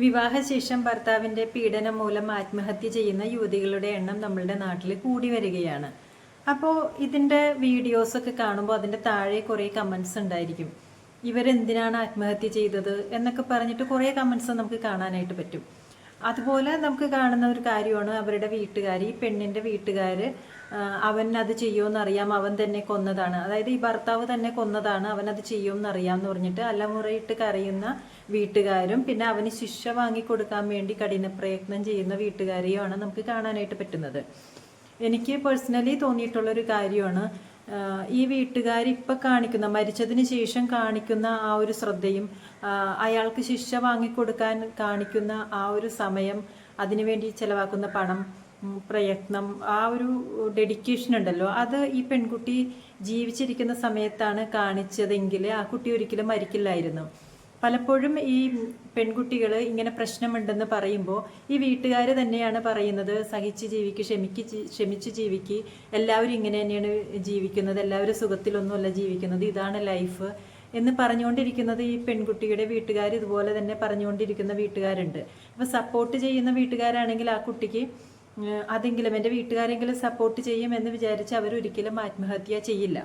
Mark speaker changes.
Speaker 1: വിവാഹശേഷം ഭർത്താവിൻ്റെ പീഡനം മൂലം ആത്മഹത്യ ചെയ്യുന്ന യുവതികളുടെ എണ്ണം നമ്മളുടെ നാട്ടിൽ കൂടി വരികയാണ്. അപ്പോൾ ഇതിൻ്റെ വീഡിയോസൊക്കെ കാണുമ്പോൾ അതിൻ്റെ താഴെ കുറേ കമൻസ് ഉണ്ടായിരിക്കും. ഇവരെന്തിനാണ് ആത്മഹത്യ ചെയ്തത് എന്നൊക്കെ പറഞ്ഞിട്ട് കുറേ കമൻസ് നമുക്ക് കാണാനായിട്ട് പറ്റും. അതുപോലെ നമുക്ക് കാണുന്ന ഒരു കാര്യമാണ് അവരുടെ വീട്ടുകാർ, ഈ പെണ്ണിൻ്റെ വീട്ടുകാർ അവൻ അത് ചെയ്യുമെന്നറിയാം, അവൻ തന്നെ കൊന്നതാണ്, അതായത് ഈ ഭർത്താവ് തന്നെ കൊന്നതാണ്, അവൻ അത് ചെയ്യുമെന്നറിയാം എന്ന് പറഞ്ഞിട്ട് അലമുറയിട്ട് കരയുന്ന വീട്ടുകാരും പിന്നെ അവന് ശിക്ഷ വാങ്ങിക്കൊടുക്കാൻ വേണ്ടി കഠിന പ്രയത്നം ചെയ്യുന്ന വീട്ടുകാരെയുമാണ് നമുക്ക് കാണാനായിട്ട് പറ്റുന്നത്. എനിക്ക് പേഴ്സണലി തോന്നിയിട്ടുള്ളൊരു കാര്യമാണ് ഈ വീട്ടുകാർ ഇപ്പം കാണിക്കുന്ന, മരിച്ചതിന് ശേഷം കാണിക്കുന്ന ആ ഒരു ശ്രദ്ധയും അയാൾക്ക് ശിക്ഷ വാങ്ങിക്കൊടുക്കാൻ കാണിക്കുന്ന ആ ഒരു സമയം, അതിനുവേണ്ടി ചിലവാക്കുന്ന പണം, പ്രയത്നം, ആ ഒരു ഡെഡിക്കേഷൻ ഉണ്ടല്ലോ, അത് ഈ പെൺകുട്ടി ജീവിച്ചിരിക്കുന്ന സമയത്താണ് കാണിച്ചതെങ്കിൽ ആ കുട്ടി ഒരിക്കലും മരിക്കില്ലായിരുന്നു. പലപ്പോഴും ഈ പെൺകുട്ടികൾ ഇങ്ങനെ പ്രശ്നമുണ്ടെന്ന് പറയുമ്പോൾ ഈ വീട്ടുകാർ തന്നെയാണ് പറയുന്നത്, സഹിച്ച് ജീവിക്ക്, ക്ഷമിച്ച് ജീവിക്ക്, എല്ലാവരും ഇങ്ങനെ തന്നെയാണ് ജീവിക്കുന്നത്, എല്ലാവരും സുഖത്തിലൊന്നുമല്ല ജീവിക്കുന്നത്, ഇതാണ് ലൈഫ് എന്ന് പറഞ്ഞുകൊണ്ടിരിക്കുന്നത് ഈ പെൺകുട്ടിയുടെ വീട്ടുകാർ ഇതുപോലെ തന്നെ പറഞ്ഞുകൊണ്ടിരിക്കുന്ന വീട്ടുകാരുണ്ട്. അപ്പോൾ സപ്പോർട്ട് ചെയ്യുന്ന വീട്ടുകാരാണെങ്കിൽ ആ കുട്ടിക്ക് അതെങ്കിലും എൻ്റെ വീട്ടുകാരെങ്കിലും സപ്പോർട്ട് ചെയ്യും എന്ന് വിചാരിച്ച് അവരൊരിക്കലും ആത്മഹത്യ ചെയ്യില്ല.